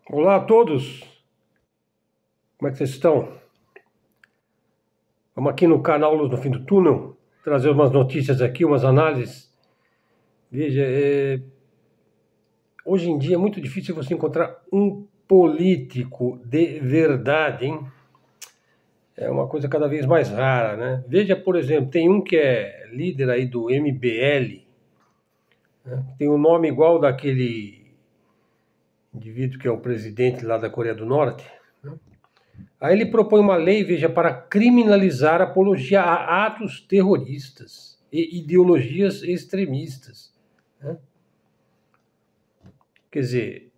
Olá a todos, como é que vocês estão? Vamos aqui no canal Luz no Fim do Túnel, trazer umas notícias aqui, umas análises. Veja, hoje em dia é muito difícil você encontrar um político de verdade, hein? É uma coisa cada vez mais rara, né? Veja, por exemplo, tem um que é líder aí do MBL, né? Tem um nome igual daquele indivíduo que é o presidente lá da Coreia do Norte, né? Aí ele propõe uma lei, veja, para criminalizar a apologia a atos terroristas e ideologias extremistas, né? Quer dizer,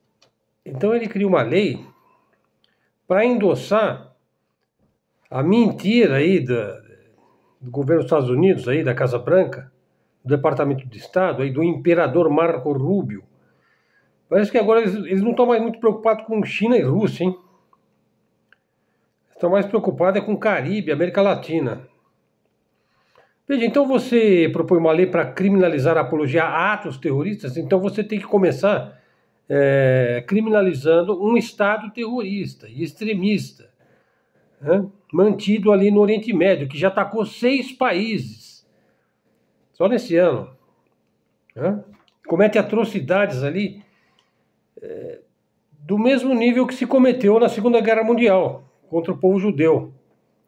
então ele cria uma lei para endossar a mentira aí do governo dos Estados Unidos, aí, da Casa Branca, do Departamento de Estado, aí, do imperador Marco Rubio. Parece que agora eles não estão mais muito preocupados com China e Rússia, hein? Estão mais preocupados com o Caribe, América Latina. Veja, então você propõe uma lei para criminalizar a apologia a atos terroristas, então você tem que começar criminalizando um Estado terrorista e extremista, né, mantido ali no Oriente Médio, que já atacou 6 países, só nesse ano, né? Comete atrocidades ali do mesmo nível que se cometeu na Segunda Guerra Mundial, contra o povo judeu,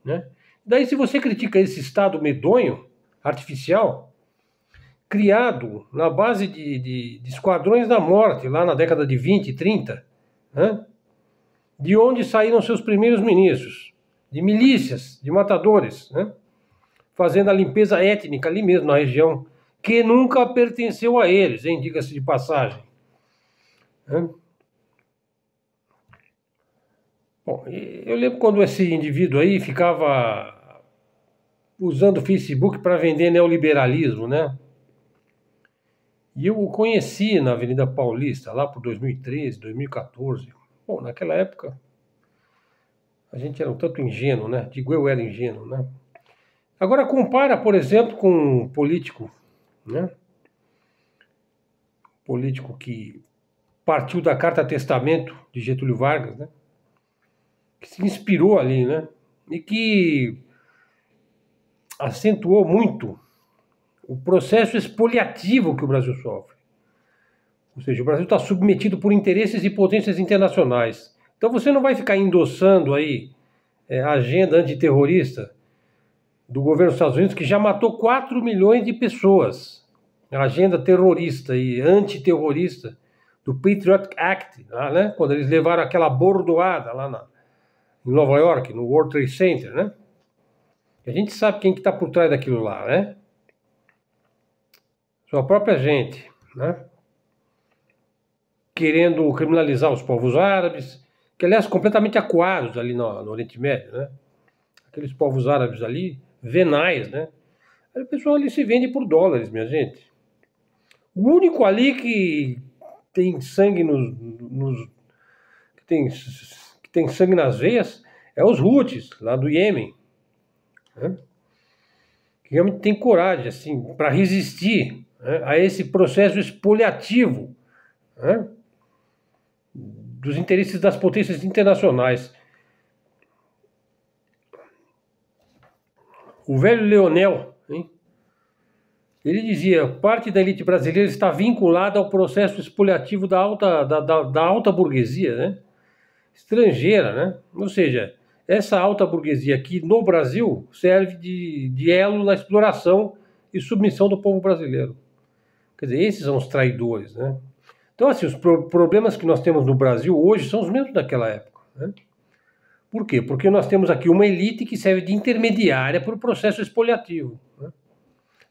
né? Daí, se você critica esse Estado medonho, artificial, criado na base de esquadrões da morte, lá na década de 20 e 30, né? De onde saíram seus primeiros ministros, de milícias, de matadores, né? Fazendo a limpeza étnica ali mesmo na região, que nunca pertenceu a eles, hein? Diga-se de passagem, né? Bom, eu lembro quando esse indivíduo aí ficava usando o Facebook para vender neoliberalismo, né? E eu o conheci na Avenida Paulista, lá por 2013, 2014. Bom, naquela época, a gente era um tanto ingênuo, né? Digo, eu era ingênuo, né? Agora compara, por exemplo, com um político, né? Político que partiu da Carta Testamento de Getúlio Vargas, né? Que se inspirou ali, né? E que acentuou muito o processo expoliativo que o Brasil sofre. Ou seja, o Brasil está submetido por interesses e potências internacionais. Então você não vai ficar endossando aí a agenda antiterrorista do governo dos Estados Unidos, que já matou 4 milhões de pessoas. A agenda terrorista e antiterrorista do Patriot Act, né? Quando eles levaram aquela bordoada lá em Nova York, no World Trade Center, né? A gente sabe quem que está por trás daquilo lá, né? Sua própria gente, né? Querendo criminalizar os povos árabes, que aliás completamente acuados ali no Oriente Médio, né? Aqueles povos árabes ali, venais, né? Aí o pessoal ali se vende por dólares, minha gente. O único ali que tem sangue que tem sangue nas veias é os Houthis, lá do Iêmen, né? Que realmente tem coragem, assim, para resistir, né, a esse processo expoliativo, né, dos interesses das potências internacionais. O velho Leonel, hein, ele dizia: parte da elite brasileira está vinculada ao processo expoliativo da alta burguesia, né, estrangeira, né? Ou seja, essa alta burguesia aqui no Brasil serve de elo na exploração e submissão do povo brasileiro. Quer dizer, esses são os traidores, né? Então, assim, os problemas que nós temos no Brasil hoje são os mesmos daquela época, né? Por quê? Porque nós temos aqui uma elite que serve de intermediária para o processo expoliativo, né,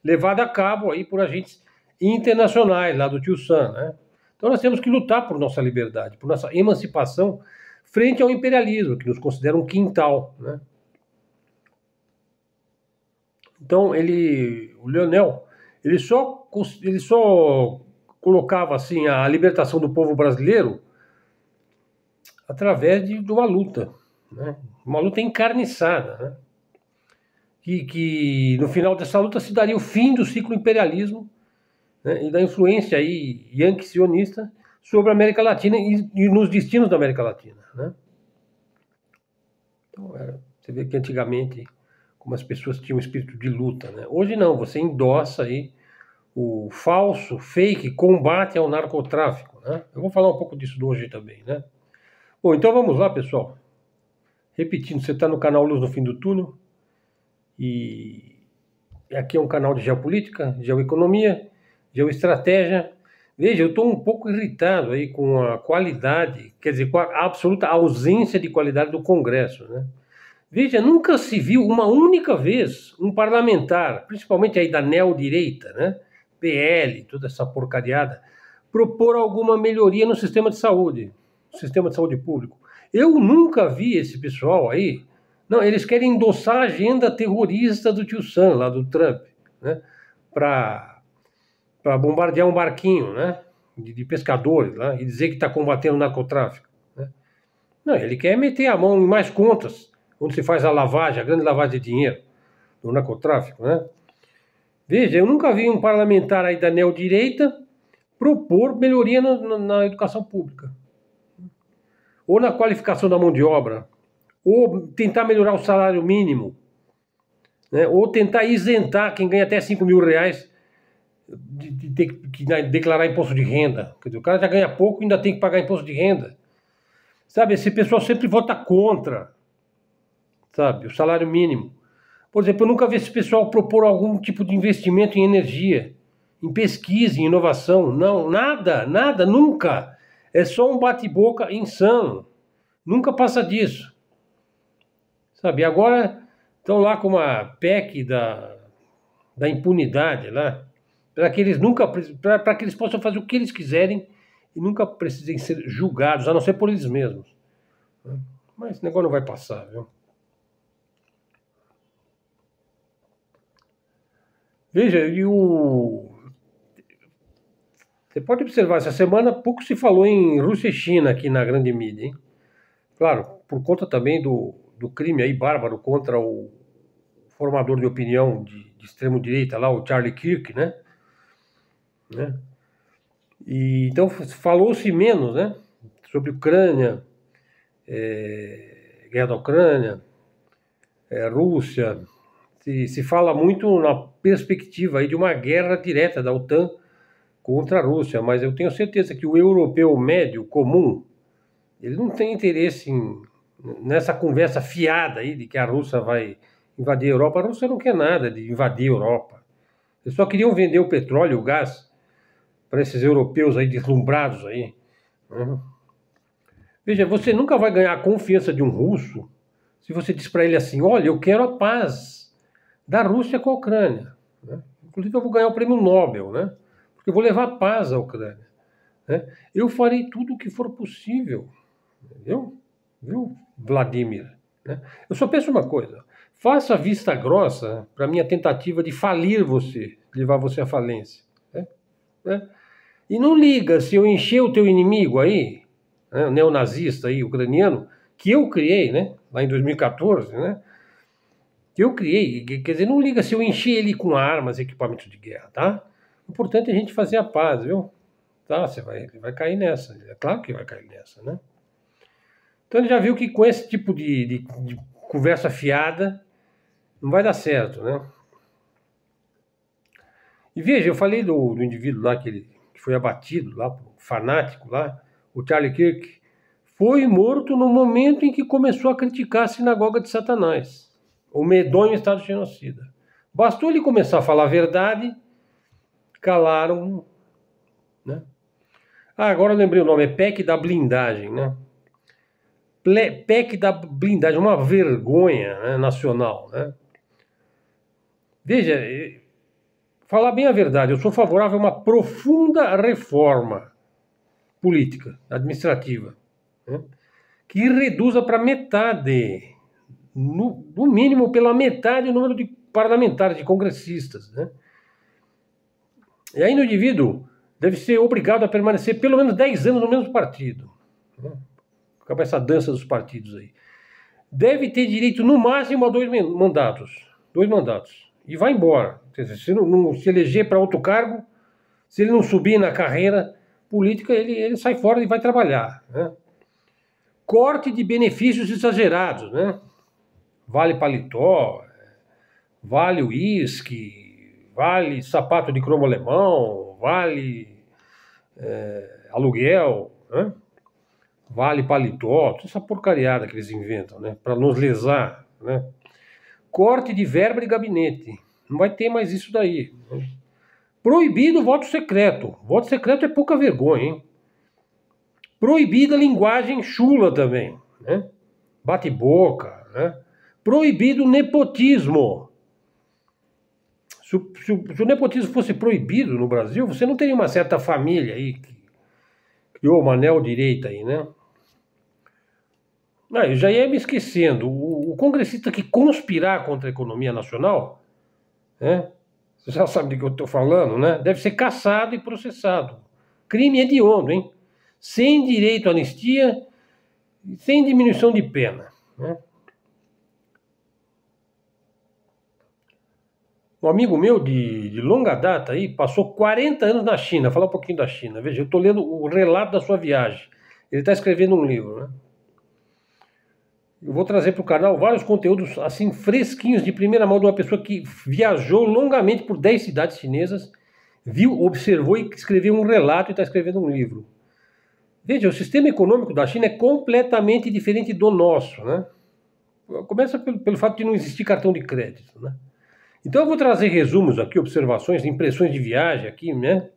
levado a cabo aí por agentes internacionais, lá do Tio Sam, né? Então nós temos que lutar por nossa liberdade, por nossa emancipação frente ao imperialismo, que nos considera um quintal, né? Então o Leonel, ele só colocava assim a libertação do povo brasileiro através de uma luta, né? Uma luta encarniçada, né? Que no final dessa luta se daria o fim do ciclo imperialismo, né, e da influência aí yankee-sionista sobre a América Latina e nos destinos da América Latina, né? Então, você vê que antigamente, como as pessoas tinham espírito de luta, né? Hoje não, você endossa aí o falso, fake combate ao narcotráfico, né? Eu vou falar um pouco disso hoje também, né? Bom, então vamos lá, pessoal. Repetindo, você está no canal Luz no Fim do Túnel e aqui é um canal de geopolítica, geoeconomia, geoestratégia. Veja, eu estou um pouco irritado aí com a qualidade, quer dizer, com a absoluta ausência de qualidade do Congresso, né? Veja, nunca se viu uma única vez um parlamentar, principalmente aí da neodireita, né? PL, toda essa porcariada, propor alguma melhoria no sistema de saúde público. Eu nunca vi esse pessoal aí. Não, eles querem endossar a agenda terrorista do tio Sam, lá do Trump, né? Para bombardear um barquinho, né? De pescadores lá, e dizer que está combatendo o narcotráfico, né? Não, ele quer meter a mão em mais contas, onde se faz a lavagem, a grande lavagem de dinheiro do narcotráfico, né? Veja, eu nunca vi um parlamentar aí da neodireita propor melhoria na educação pública, ou na qualificação da mão de obra, ou tentar melhorar o salário mínimo, né? Ou tentar isentar quem ganha até 5 mil reais de ter que declarar imposto de renda. Quer dizer, o cara já ganha pouco e ainda tem que pagar imposto de renda. Sabe, esse pessoal sempre vota contra, sabe, o salário mínimo. Por exemplo, eu nunca vi esse pessoal propor algum tipo de investimento em energia, em pesquisa, em inovação. Não, nada, nunca. É só um bate-boca insano. Nunca passa disso. Sabe, agora estão lá com uma PEC da impunidade lá, para que eles possam fazer o que eles quiserem e nunca precisem ser julgados, a não ser por eles mesmos. Mas esse negócio não vai passar, viu? Veja, você pode observar, essa semana pouco se falou em Rússia e China aqui na grande mídia, hein? Claro, por conta também do crime aí bárbaro contra o formador de opinião de extremo-direita lá, o Charlie Kirk, né? E, então falou-se menos, né? Sobre Ucrânia, guerra da Ucrânia, Rússia. Se fala muito na perspectiva aí de uma guerra direta da OTAN contra a Rússia, mas eu tenho certeza que o europeu médio, comum, ele não tem interesse nessa conversa fiada aí de que a Rússia vai invadir a Europa. A Rússia não quer nada de invadir a Europa. Eles só queriam vender o petróleo, o gás, para esses europeus aí deslumbrados aí. Veja, você nunca vai ganhar a confiança de um russo se você diz para ele assim: olha, eu quero a paz da Rússia com a Ucrânia, né? Inclusive eu vou ganhar o prêmio Nobel, né? Porque eu vou levar a paz à Ucrânia, né? Eu farei tudo o que for possível, entendeu? Viu, Vladimir, né? Eu só peço uma coisa: faça vista grossa para a minha tentativa de falir você, levar você à falência, né? E não liga se eu encher o teu inimigo aí, né, o neonazista aí, ucraniano, que eu criei, né, lá em 2014, né? Que eu criei, quer dizer, não liga se eu encher ele com armas, equipamentos de guerra, tá? O importante é a gente fazer a paz, viu? Tá, ele vai cair nessa, é claro que vai cair nessa, né? Então ele já viu que com esse tipo de conversa fiada não vai dar certo, né? E veja, eu falei do indivíduo lá que foi abatido lá, fanático lá, o Charlie Kirk, foi morto no momento em que começou a criticar a sinagoga de Satanás, o medonho Estado genocida. Bastou ele começar a falar a verdade, calaram, né? Agora eu lembrei o nome, é PEC da blindagem, né? PEC da blindagem, uma vergonha, né, nacional, né? Veja, falar bem a verdade, eu sou favorável a uma profunda reforma política, administrativa, né, que reduza para metade, no mínimo pela metade o número de parlamentares, de congressistas, né? E aí o indivíduo deve ser obrigado a permanecer pelo menos 10 anos no mesmo partido, né? Acaba essa dança dos partidos aí. Deve ter direito no máximo a 2 mandatos. 2 mandatos. E vai embora. Quer dizer, se não se eleger para outro cargo, se ele não subir na carreira, Política, ele sai fora e vai trabalhar, né? Corte de benefícios exagerados, né? Vale paletó, vale uísque, vale sapato de cromo alemão, vale aluguel, né? Vale paletó, toda essa porcariada que eles inventam, né? Para nos lesar, né? Corte de verba de gabinete. Não vai ter mais isso daí, né? Proibido o voto secreto. Voto secreto é pouca vergonha, hein? Proibida a linguagem chula também, né? Bate-boca, né? Proibido o nepotismo. Se o nepotismo fosse proibido no Brasil, você não teria uma certa família aí que criou uma neodireita aí, né? Eu já ia me esquecendo. O congressista que conspirar contra a economia nacional, né? Você já sabe do que eu estou falando, né? Deve ser caçado e processado. Crime hediondo, hein? Sem direito à anistia, sem diminuição de pena, né? Um amigo meu de longa data aí passou 40 anos na China. Fala um pouquinho da China. Veja, eu estou lendo o relato da sua viagem. Ele está escrevendo um livro, né? Eu vou trazer para o canal vários conteúdos assim fresquinhos de primeira mão de uma pessoa que viajou longamente por 10 cidades chinesas, viu, observou e escreveu um relato e está escrevendo um livro. Veja, o sistema econômico da China é completamente diferente do nosso, né? Começa pelo fato de não existir cartão de crédito, né? Então eu vou trazer resumos aqui, observações, impressões de viagem aqui, né?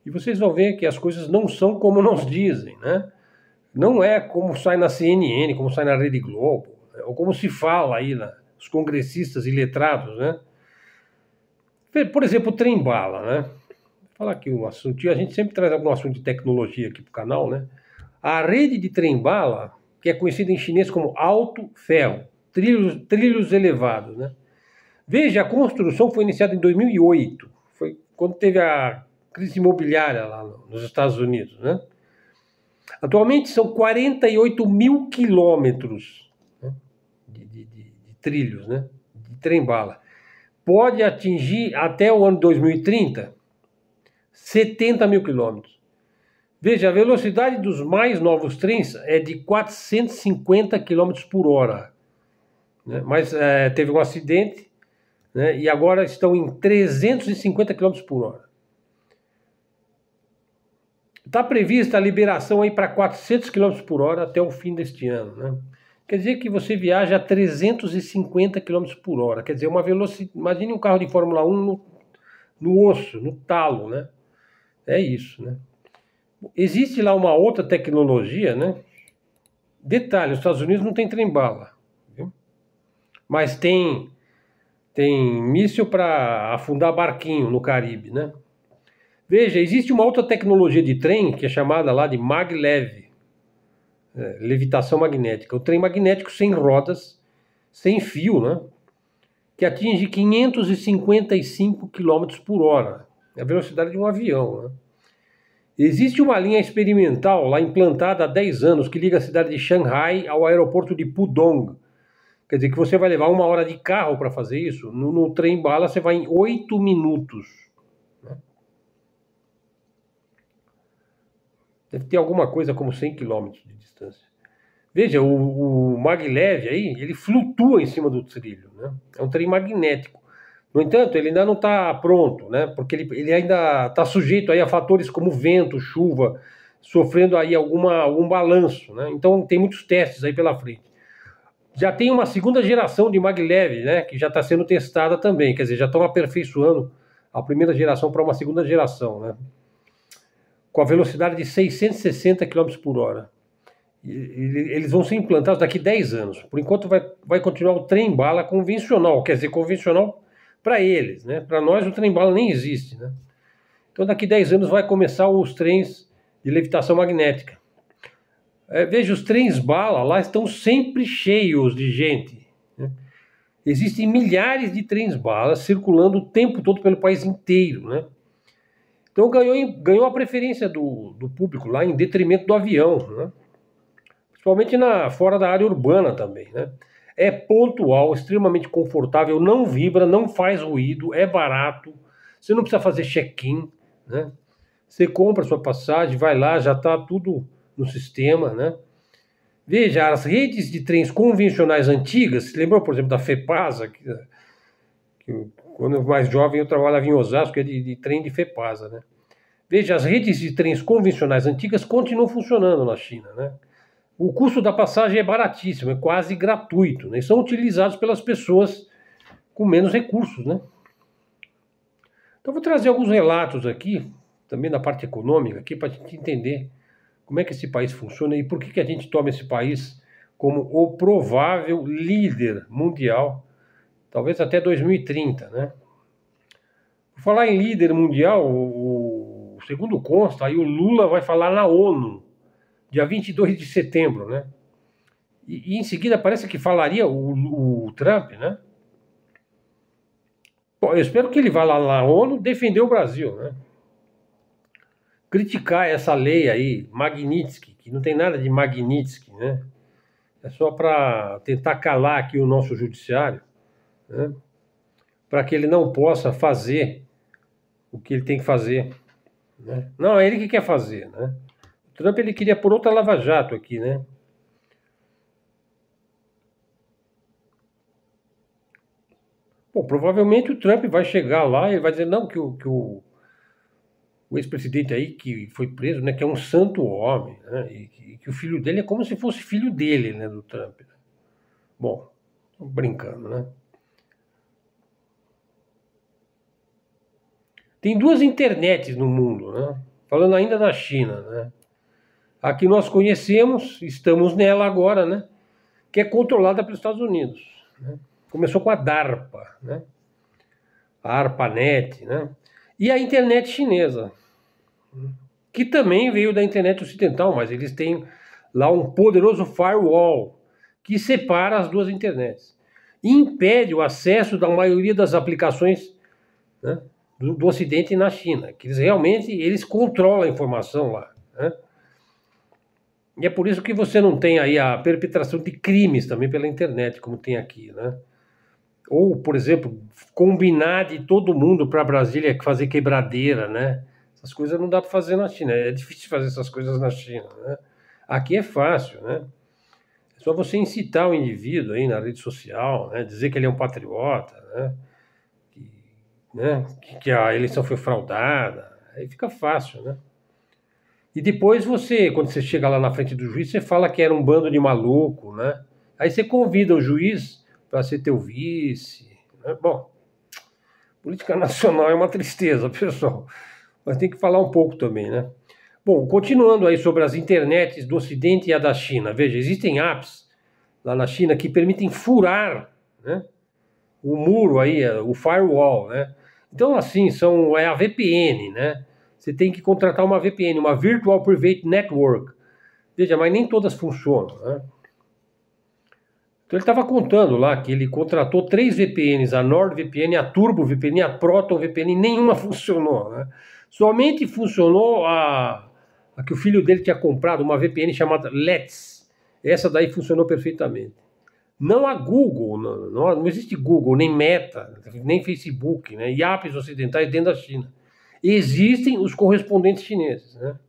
E vocês vão ver que as coisas não são como nos dizem, né? Não é como sai na CNN, como sai na Rede Globo, né? Ou como se fala aí, né? Os congressistas e letrados, né? Por exemplo, o trem-bala, né? Vou falar aqui um assunto, a gente sempre traz algum assunto de tecnologia aqui para o canal, né? A rede de trem-bala, que é conhecida em chinês como alto ferro, trilhos elevados, né? Veja, a construção foi iniciada em 2008, foi quando teve a crise imobiliária lá nos Estados Unidos, né? Atualmente são 48 mil quilômetros, né, de trilhos, né, de trem-bala. Pode atingir até o ano 2030 70 mil quilômetros. Veja, a velocidade dos mais novos trens é de 450 quilômetros por hora, né? Mas teve um acidente, né, e agora estão em 350 quilômetros por hora. Está prevista a liberação aí para 400 km por hora até o fim deste ano, né? Quer dizer que você viaja a 350 km por hora. Quer dizer, uma velocidade. Imagine um carro de Fórmula 1 no osso, no talo, né? É isso, né? Existe lá uma outra tecnologia, né? Detalhe, os Estados Unidos não tem trem-bala, viu? Mas tem míssil para afundar barquinho no Caribe, né? Veja, existe uma outra tecnologia de trem que é chamada lá de maglev, levitação magnética. O trem magnético sem rodas, sem fio, né? Que atinge 555 km por hora. É a velocidade de um avião, né? Existe uma linha experimental lá implantada há 10 anos que liga a cidade de Xangai ao aeroporto de Pudong. Quer dizer que você vai levar 1 hora de carro para fazer isso. No trem-bala você vai em 8 minutos. Deve ter alguma coisa como 100 quilômetros de distância. Veja, o maglev aí, ele flutua em cima do trilho, né? É um trem magnético. No entanto, ele ainda não está pronto, né? Porque ele ainda está sujeito aí a fatores como vento, chuva, sofrendo aí algum balanço, né? Então tem muitos testes aí pela frente. Já tem uma segunda geração de maglev, né? Que já está sendo testada também, quer dizer, já estão aperfeiçoando a primeira geração para uma segunda geração, né? Com a velocidade de 660 km por hora. Eles vão ser implantados daqui a 10 anos. Por enquanto vai continuar o trem-bala convencional, quer dizer, convencional para eles, né? Para nós o trem-bala nem existe, né? Então daqui a 10 anos vai começar os trens de levitação magnética. Veja, os trens-bala lá estão sempre cheios de gente, né? Existem milhares de trens-bala circulando o tempo todo pelo país inteiro, né? Então ganhou a preferência do público lá em detrimento do avião, né? Principalmente fora da área urbana também, né? É pontual, extremamente confortável, não vibra, não faz ruído, é barato, você não precisa fazer check-in, né? Você compra a sua passagem, vai lá, já está tudo no sistema, né? Veja, as redes de trens convencionais antigas, você lembrou, por exemplo, da FEPASA, quando eu mais jovem eu trabalhava em Osasco, que é de trem de FEPASA, né? Veja, as redes de trens convencionais antigas continuam funcionando na China, né? O custo da passagem é baratíssimo, é quase gratuito, né? E são utilizados pelas pessoas com menos recursos, né? Então, vou trazer alguns relatos aqui, também da parte econômica, aqui para a gente entender como é que esse país funciona e por que a gente toma esse país como o provável líder mundial, talvez até 2030, né? Por falar em líder mundial, segundo consta, aí o Lula vai falar na ONU, dia 22 de setembro, né? E em seguida parece que falaria o Trump, né? Bom, eu espero que ele vá lá na ONU defender o Brasil, né? Criticar essa lei aí, Magnitsky, que não tem nada de Magnitsky, né? É só para tentar calar aqui o nosso judiciário, né? Para que ele não possa fazer o que ele tem que fazer, né? Não, é ele que quer fazer, né? O Trump ele queria por outra lava-jato aqui, né? Bom, provavelmente o Trump vai chegar lá e vai dizer não que o ex-presidente aí que foi preso, né, que é um santo homem, né, e que o filho dele é como se fosse filho dele, né, do Trump. Bom, tô brincando, né? Tem duas internets no mundo, né? Falando ainda da China, né? A que nós conhecemos, estamos nela agora, né? Que é controlada pelos Estados Unidos, né? Começou com a DARPA, né? A ARPANET, né? E a internet chinesa, que também veio da internet ocidental, mas eles têm lá um poderoso firewall que separa as duas internets e impede o acesso da maioria das aplicações, né, do Ocidente na China, que eles controlam a informação lá, né? E é por isso que você não tem aí a perpetração de crimes também pela internet, como tem aqui, né? Ou, por exemplo, combinar de todo mundo para Brasília fazer quebradeira, né? Essas coisas não dá para fazer na China. É difícil fazer essas coisas na China, né? Aqui é fácil, né? É só você incitar o indivíduo aí na rede social, né? Dizer que ele é um patriota, né? Que a eleição foi fraudada. Aí fica fácil, né? E depois quando você chega lá na frente do juiz, você fala que era um bando de maluco, né? Aí você convida o juiz para ser teu vice, né? Bom, política nacional é uma tristeza, pessoal. Mas tem que falar um pouco também, né? Bom, continuando aí sobre as internets do Ocidente e a da China. Veja, existem apps lá na China que permitem furar, né, o muro aí, o firewall, né? Então, assim, é a VPN, né? Você tem que contratar uma VPN, uma Virtual Private Network. Veja, mas nem todas funcionam, né? Então ele estava contando lá que ele contratou 3 VPNs, a NordVPN, a TurboVPN, a ProtonVPN, e nenhuma funcionou, né? Somente funcionou a que o filho dele tinha comprado, uma VPN chamada Let's. Essa daí funcionou perfeitamente. Não a Google, não existe Google, nem Meta, nem Facebook, né? E apps ocidentais dentro da China. Existem os correspondentes chineses, né?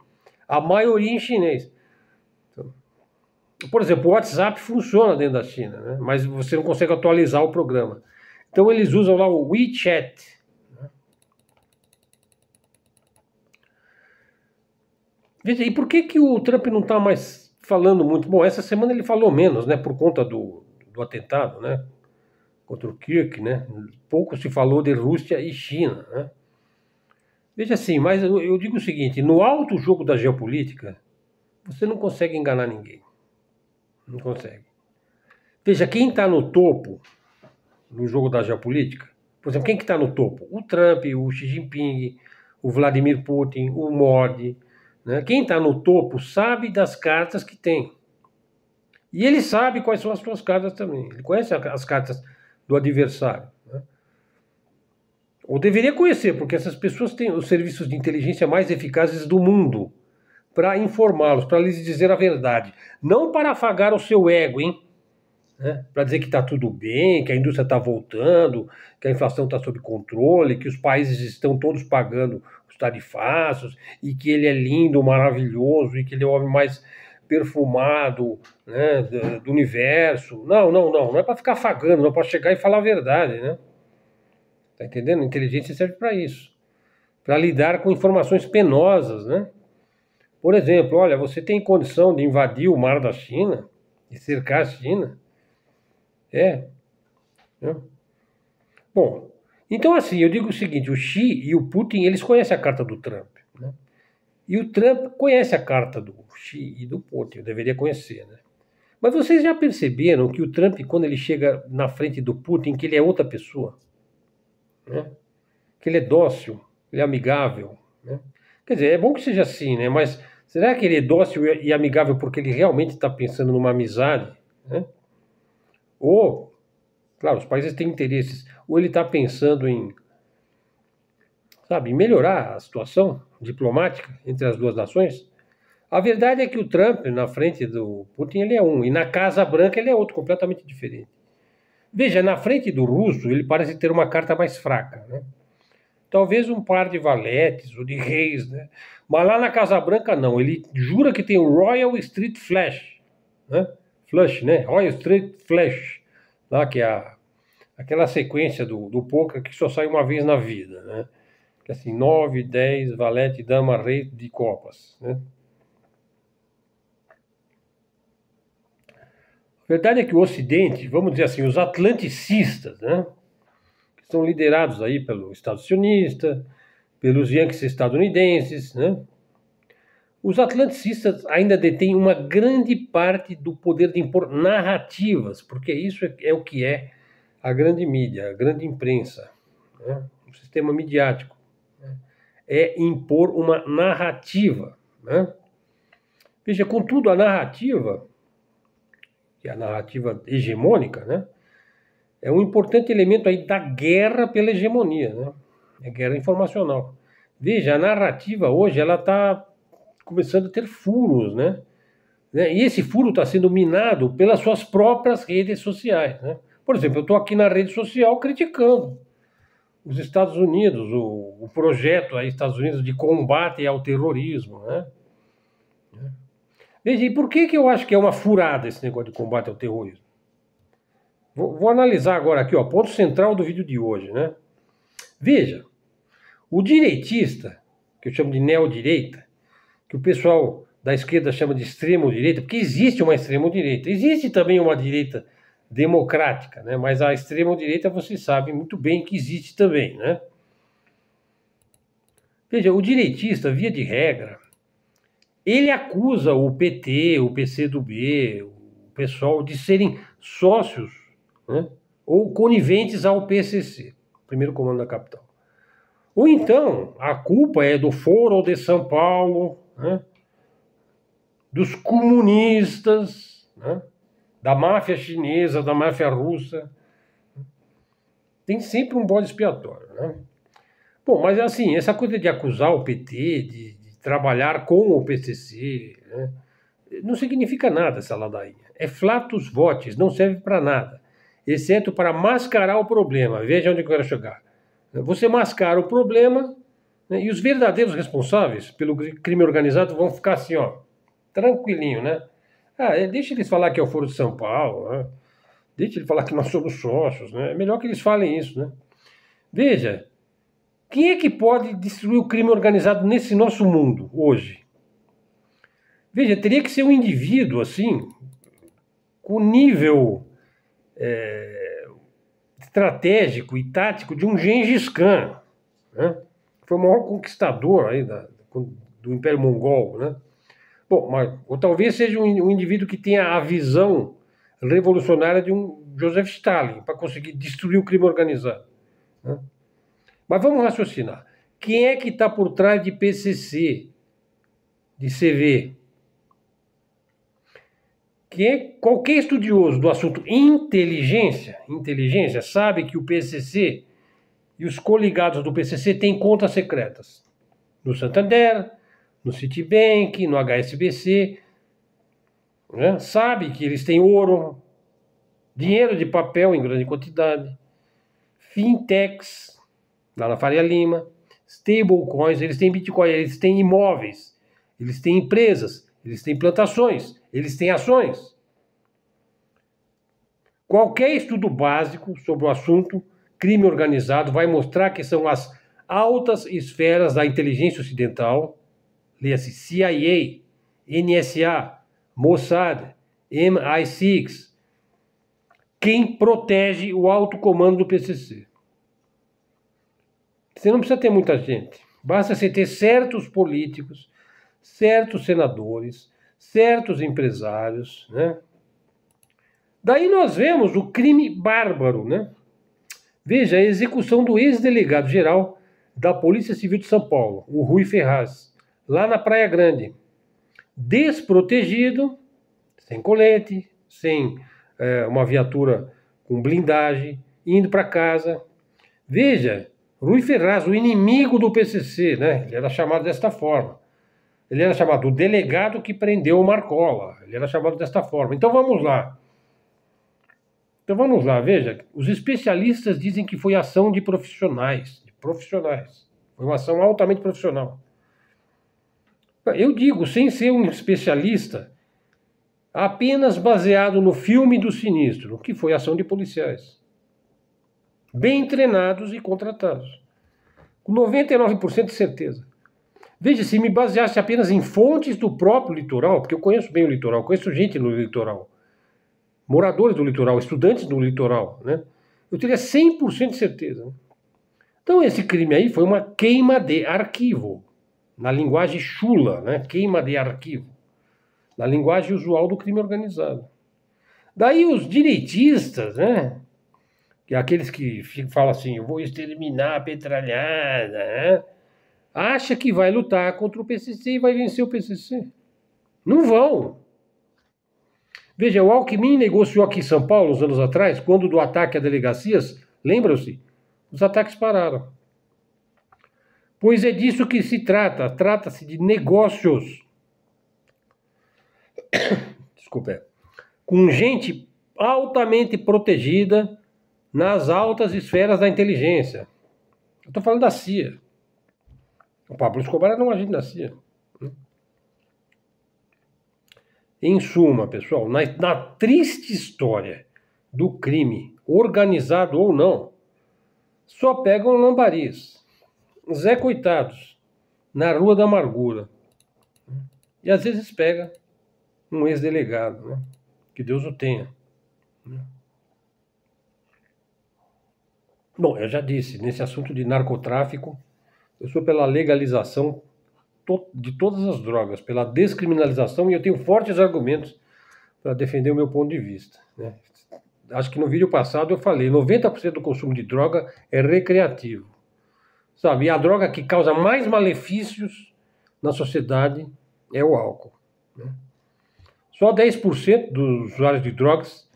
A maioria em chinês. Então, por exemplo, o WhatsApp funciona dentro da China, né? Mas você não consegue atualizar o programa. Então eles usam lá o WeChat, né? Veja, e por que o Trump não está mais falando muito? Bom, essa semana ele falou menos, né? Por conta do atentado, né? Contra o Kirk, né? Pouco se falou de Rússia e China, né? Veja assim, mas eu digo o seguinte, no alto jogo da geopolítica, você não consegue enganar ninguém. Não consegue. Veja, quem está no topo no jogo da geopolítica, por exemplo, quem que está no topo? O Trump, o Xi Jinping, o Vladimir Putin, o Modi, né? Quem está no topo sabe das cartas que tem. E ele sabe quais são as suas cartas também. Ele conhece as cartas do adversário, né? Ou deveria conhecer, porque essas pessoas têm os serviços de inteligência mais eficazes do mundo para informá-los, para lhes dizer a verdade. Não para afagar o seu ego, hein? né? Para dizer que está tudo bem, que a indústria está voltando, que a inflação está sob controle, que os países estão todos pagando os tarifaços, e que ele é lindo, maravilhoso, e que ele é o homem mais perfumado, né, do universo. Não é para ficar afagando, não é para chegar e falar a verdade, né? Tá entendendo? Inteligência serve para isso, para lidar com informações penosas, né? Por exemplo, olha, você tem condição de invadir o mar da China, de cercar a China? É, né? Bom, então assim, eu digo o seguinte, o Xi e o Putin, eles conhecem a carta do Trump, né? E o Trump conhece a carta do Xi e do Putin, eu deveria conhecer, né? Mas vocês já perceberam que o Trump, quando ele chega na frente do Putin, que ele é outra pessoa, né? Que ele é dócil, ele é amigável, né? Quer dizer, é bom que seja assim, né? Mas será que ele é dócil e amigável porque ele realmente está pensando numa amizade, né? Ou, claro, os países têm interesses, ou ele está pensando em, sabe, em melhorar a situação diplomática entre as duas nações? A verdade é que o Trump, na frente do Putin, ele é um, e na Casa Branca ele é outro, completamente diferente. Veja, na frente do russo, ele parece ter uma carta mais fraca, né? Talvez um par de valetes ou de reis, né? Mas lá na Casa Branca, não. Ele jura que tem o Royal Street Flush, né? Flush, né? Royal Street Flush, lá que é aquela sequência do poker que só sai uma vez na vida, né? Que é assim, 9, 10, valete, dama, rei de copas, né? A verdade é que o Ocidente, vamos dizer assim, os atlanticistas, né? Que são liderados aí pelo Estado sionista, pelos Yankees estadunidenses, né? Os atlanticistas ainda detêm uma grande parte do poder de impor narrativas, porque isso é o que é a grande mídia, a grande imprensa, né? O sistema midiático, né? É impor uma narrativa, né? Veja, contudo, a narrativa, que é a narrativa hegemônica, né? É um importante elemento aí da guerra pela hegemonia, né? É guerra informacional. Veja, a narrativa hoje ela está começando a ter furos, né? E esse furo está sendo minado pelas suas próprias redes sociais, né? Por exemplo, eu estou aqui na rede social criticando os Estados Unidos, o projeto aí Estados Unidos de combate ao terrorismo, né? Veja, e por que eu acho que é uma furada esse negócio de combate ao terrorismo? Vou analisar agora aqui, ó, ponto central do vídeo de hoje, né? Veja, o direitista, que eu chamo de neodireita, que o pessoal da esquerda chama de extremo-direita, porque existe uma extremo-direita, existe também uma direita democrática, né? Mas a extremo-direita você sabe muito bem que existe também, né? Veja, o direitista, via de regra, ele acusa o PT, o PCdoB, o pessoal de serem sócios, né? Ou coniventes ao PCC, primeiro comando da capital. Ou então, a culpa é do Foro de São Paulo, né? Dos comunistas, né? Da máfia chinesa, da máfia russa. Tem sempre um bode expiatório, né? Bom, mas assim, essa coisa de acusar o PT, de trabalhar com o PCC, né? Não significa nada essa ladainha. É flatus votis, não serve para nada, exceto para mascarar o problema. Veja onde eu quero chegar. Você mascara o problema, né? E os verdadeiros responsáveis pelo crime organizado vão ficar assim, ó, tranquilinho, né? Deixa eles falar que é o Foro de São Paulo, né? Deixa ele falar que nós somos sócios, né? É melhor que eles falem isso, né? Veja, quem é que pode destruir o crime organizado nesse nosso mundo hoje? Veja, teria que ser um indivíduo, assim, com nível estratégico e tático de um Gengis Khan, né? Foi o maior conquistador aí do Império Mongol, né? Bom, ou talvez seja um indivíduo que tenha a visão revolucionária de um Joseph Stalin para conseguir destruir o crime organizado, né? Mas vamos raciocinar. Quem é que está por trás de PCC, de CV? Qualquer estudioso do assunto inteligência sabe que o PCC e os coligados do PCC têm contas secretas no Santander, no Citibank, no HSBC, né? Sabe que eles têm ouro, dinheiro de papel em grande quantidade, fintechs, lá na Faria Lima, stablecoins, eles têm Bitcoin, eles têm imóveis, eles têm empresas, eles têm plantações, eles têm ações. Qualquer estudo básico sobre o assunto crime organizado vai mostrar que são as altas esferas da inteligência ocidental, leia-se CIA, NSA, Mossad, MI6, quem protege o alto comando do PCC. Você não precisa ter muita gente, basta você ter certos políticos, certos senadores, certos empresários, né? Daí nós vemos o crime bárbaro, né? Veja, a execução do ex-delegado-geral da Polícia Civil de São Paulo, o Rui Ferraz, lá na Praia Grande. Desprotegido, sem colete, sem uma viatura com blindagem, indo para casa. Veja, Rui Ferraz, o inimigo do PCC, né? Ele era chamado desta forma. Ele era chamado o delegado que prendeu o Marcola. Ele era chamado desta forma. Então vamos lá. Veja, os especialistas dizem que foi ação de profissionais. Foi uma ação altamente profissional. Eu digo, sem ser um especialista, apenas baseado no filme do Sinistro, que foi ação de policiais. Bem treinados e contratados. Com 99% de certeza. Veja, se me baseasse apenas em fontes do próprio litoral, porque eu conheço bem o litoral, conheço gente no litoral, moradores do litoral, estudantes do litoral, né? Eu teria 100% de certeza. Né? Então esse crime aí foi uma queima de arquivo, na linguagem chula, né? Queima de arquivo, na linguagem usual do crime organizado. Daí os direitistas, né? Que é aqueles que falam assim, eu vou exterminar a petralhada, né? Acha que vai lutar contra o PCC e vai vencer o PCC. Não vão. Veja, o Alckmin negociou aqui em São Paulo, uns anos atrás, quando do ataque a delegacias, lembram-se? Os ataques pararam. Pois é disso que se trata. Trata-se de negócios. Desculpa. Com gente altamente protegida nas altas esferas da inteligência. Eu estou falando da CIA. O Pablo Escobar era um agente da CIA. Em suma, pessoal, na triste história do crime, organizado ou não, só pegam lambariz, Zé Coitados, na Rua da Amargura. E às vezes pega um ex-delegado, né? Que Deus o tenha. Bom, eu já disse, nesse assunto de narcotráfico, eu sou pela legalização de todas as drogas, pela descriminalização, e eu tenho fortes argumentos para defender o meu ponto de vista. Né? Acho que no vídeo passado eu falei, 90% do consumo de droga é recreativo. Sabe? E a droga que causa mais malefícios na sociedade é o álcool. Né? Só 10% dos usuários de drogas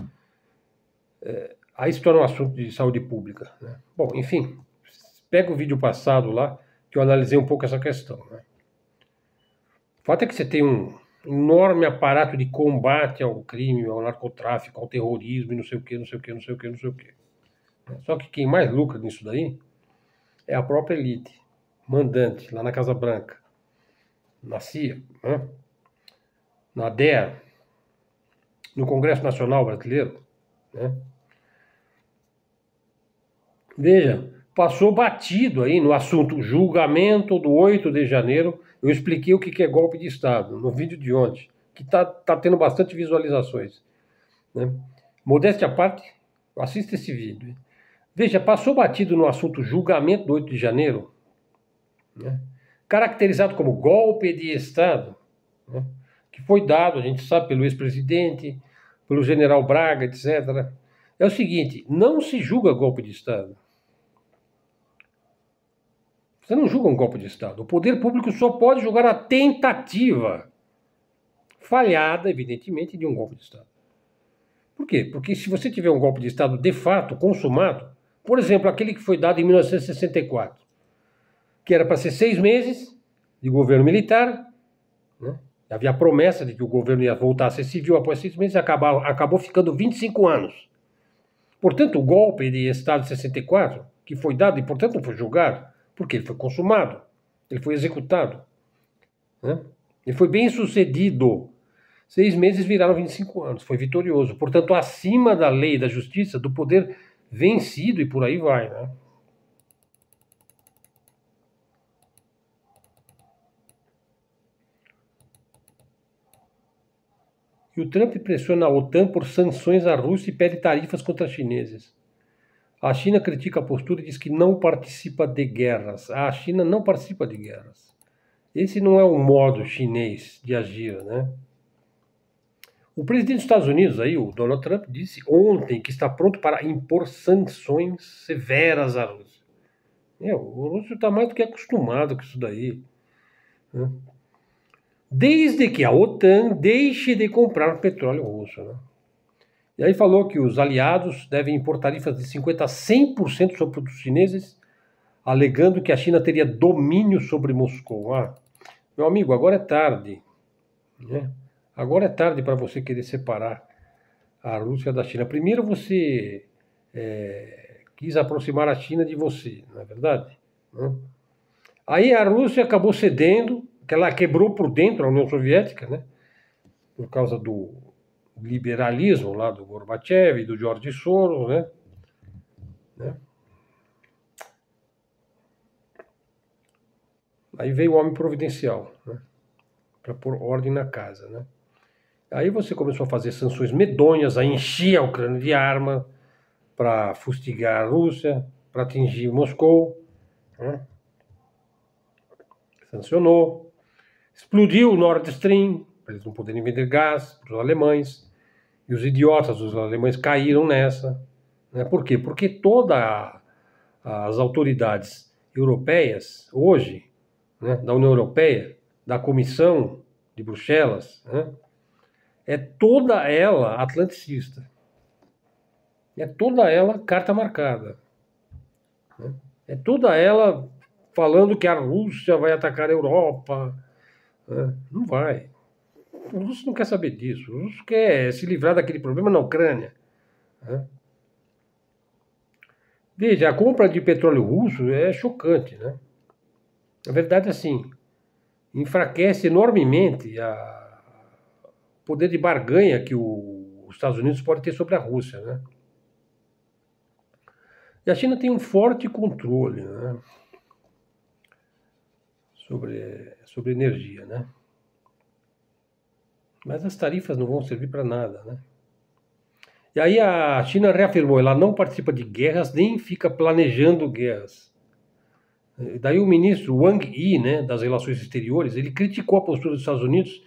aí se torna um assunto de saúde pública. Né? Bom, enfim, pega o vídeo passado lá, que eu analisei um pouco essa questão. Né? O fato é que você tem um enorme aparato de combate ao crime, ao narcotráfico, ao terrorismo e não sei o que. Só que quem mais lucra nisso daí é a própria elite, mandante, lá na Casa Branca, na CIA, né? Na DEA, no Congresso Nacional Brasileiro. Né? Veja, passou batido aí no assunto julgamento do 8 de janeiro. Eu expliquei o que é golpe de Estado no vídeo de ontem, que tá tendo bastante visualizações. Né? Modéstia à parte, assista esse vídeo. Veja, passou batido no assunto julgamento do 8 de janeiro, né? Caracterizado como golpe de Estado, né? Que foi dado, a gente sabe, pelo ex-presidente, pelo general Braga, etc. É o seguinte, não se julga golpe de Estado. Você não julga um golpe de Estado. O poder público só pode julgar a tentativa, falhada, evidentemente, de um golpe de Estado. Por quê? Porque se você tiver um golpe de Estado de fato, consumado, por exemplo, aquele que foi dado em 1964, que era para ser 6 meses de governo militar, né? Havia a promessa de que o governo ia voltar a ser civil após 6 meses, acabou ficando 25 anos. Portanto, o golpe de Estado de 64, que foi dado e, portanto, não foi julgado, porque ele foi consumado, ele foi executado, né? Ele foi bem sucedido. 6 meses viraram 25 anos, foi vitorioso. Portanto, acima da lei, da justiça, do poder vencido e por aí vai, né? E o Trump pressiona a OTAN por sanções à Rússia e pede tarifas contra chineses. A China critica a postura e diz que não participa de guerras. A China não participa de guerras. Esse não é o modo chinês de agir, né? O presidente dos Estados Unidos, aí, o Donald Trump, disse ontem que está pronto para impor sanções severas à Rússia. O russo está mais do que acostumado com isso daí, né? Desde que a OTAN deixe de comprar petróleo russo, né? E aí falou que os aliados devem impor tarifas de 50% a 100% sobre produtos chineses, alegando que a China teria domínio sobre Moscou. Meu amigo, agora é tarde, né? Agora é tarde para você querer separar a Rússia da China. Primeiro você quis aproximar a China de você, não é verdade? Né? Aí a Rússia acabou cedendo, que ela quebrou por dentro a União Soviética, né? Por causa do liberalismo lá do Gorbachev e do George Soros, né? Aí veio o homem providencial, né? Para pôr ordem na casa, né? Aí você começou a fazer sanções medonhas, a encher a Ucrânia de arma para fustigar a Rússia, para atingir Moscou, né? Sancionou, explodiu o Nord Stream, para eles não poderem vender gás para os alemães, e os idiotas dos alemães caíram nessa, né? Por quê? Porque todas as autoridades europeias, hoje, né, da União Europeia, da Comissão de Bruxelas, né, é toda ela atlanticista. É toda ela carta marcada. Né? É toda ela falando que a Rússia vai atacar a Europa. Né? Não vai. O russo não quer saber disso. O russo quer se livrar daquele problema na Ucrânia. Né? Veja, a compra de petróleo russo é chocante, né? Na verdade, assim, enfraquece enormemente o poder de barganha que os Estados Unidos pode ter sobre a Rússia, né? E a China tem um forte controle, né, sobre energia, né? Mas as tarifas não vão servir para nada, né? E aí a China reafirmou, ela não participa de guerras nem fica planejando guerras. E daí o ministro Wang Yi, né, das Relações Exteriores, ele criticou a postura dos Estados Unidos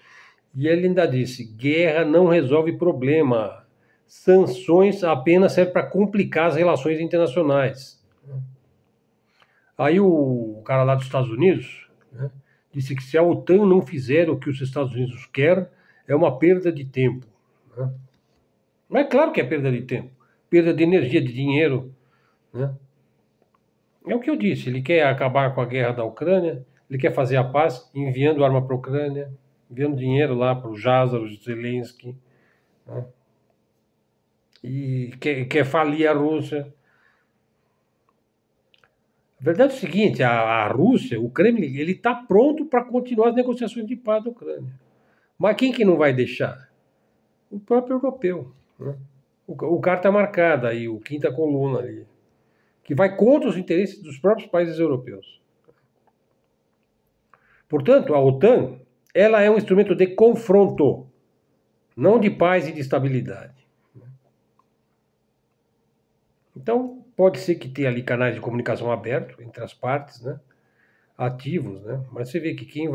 e ele ainda disse: guerra não resolve problema, sanções apenas servem para complicar as relações internacionais. Aí o cara lá dos Estados Unidos, né, disse que se a OTAN não fizer o que os Estados Unidos querem, é uma perda de tempo. Né? Mas é claro que é perda de tempo, perda de energia, de dinheiro. Né? É o que eu disse, ele quer acabar com a guerra da Ucrânia, ele quer fazer a paz enviando arma para a Ucrânia, enviando dinheiro lá para o Jazar, o Zelensky, né? E quer falir a Rússia. A verdade é o seguinte, a Rússia, o Kremlin, ele está pronto para continuar as negociações de paz da Ucrânia. Mas quem que não vai deixar? O próprio europeu. Né? O carta marcada aí, o quinta coluna ali, que vai contra os interesses dos próprios países europeus. Portanto, a OTAN, ela é um instrumento de confronto, não de paz e de estabilidade. Então, pode ser que tenha ali canais de comunicação abertos entre as partes, né? Ativos, né? Mas você vê que quem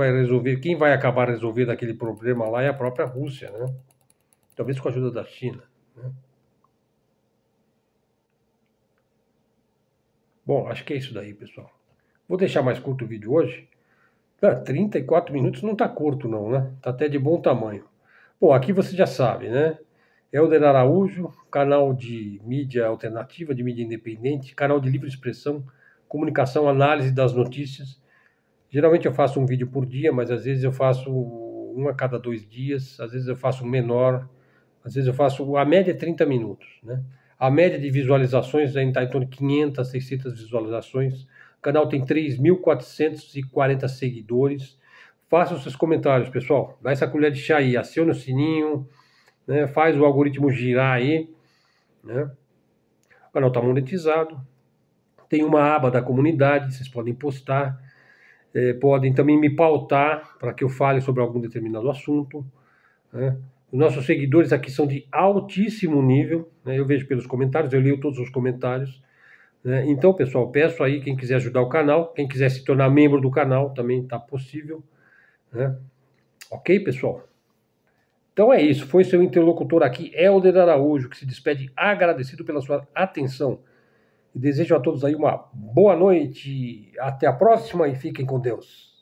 vai acabar resolvendo aquele problema lá é a própria Rússia, né? Talvez com a ajuda da China, né? Bom, acho que é isso daí, pessoal. Vou deixar mais curto o vídeo hoje. 34 minutos não está curto não, né? Está até de bom tamanho. Bom, aqui você já sabe, né? Helder Araújo, canal de mídia alternativa, de mídia independente, canal de livre expressão, comunicação, análise das notícias. Geralmente eu faço um vídeo por dia, mas às vezes eu faço um a cada 2 dias, às vezes eu faço um menor, às vezes eu faço, a média é 30 minutos, né? A média de visualizações ainda está em torno de 500, 600 visualizações. O canal tem 3.440 seguidores. Faça os seus comentários, pessoal. Dá essa colher de chá aí, aciona o sininho, né? Faz o algoritmo girar aí, né? O canal está monetizado. Tem uma aba da comunidade, vocês podem postar. Podem também me pautar para que eu fale sobre algum determinado assunto, né? Os nossos seguidores aqui são de altíssimo nível, né? Eu vejo pelos comentários, eu leio todos os comentários, né? Então, pessoal, peço aí, quem quiser ajudar o canal, quem quiser se tornar membro do canal, também está possível, né? Ok, pessoal? Então é isso, foi seu interlocutor aqui, Helder Araújo, que se despede agradecido pela sua atenção. E desejo a todos aí uma boa noite, até a próxima e fiquem com Deus.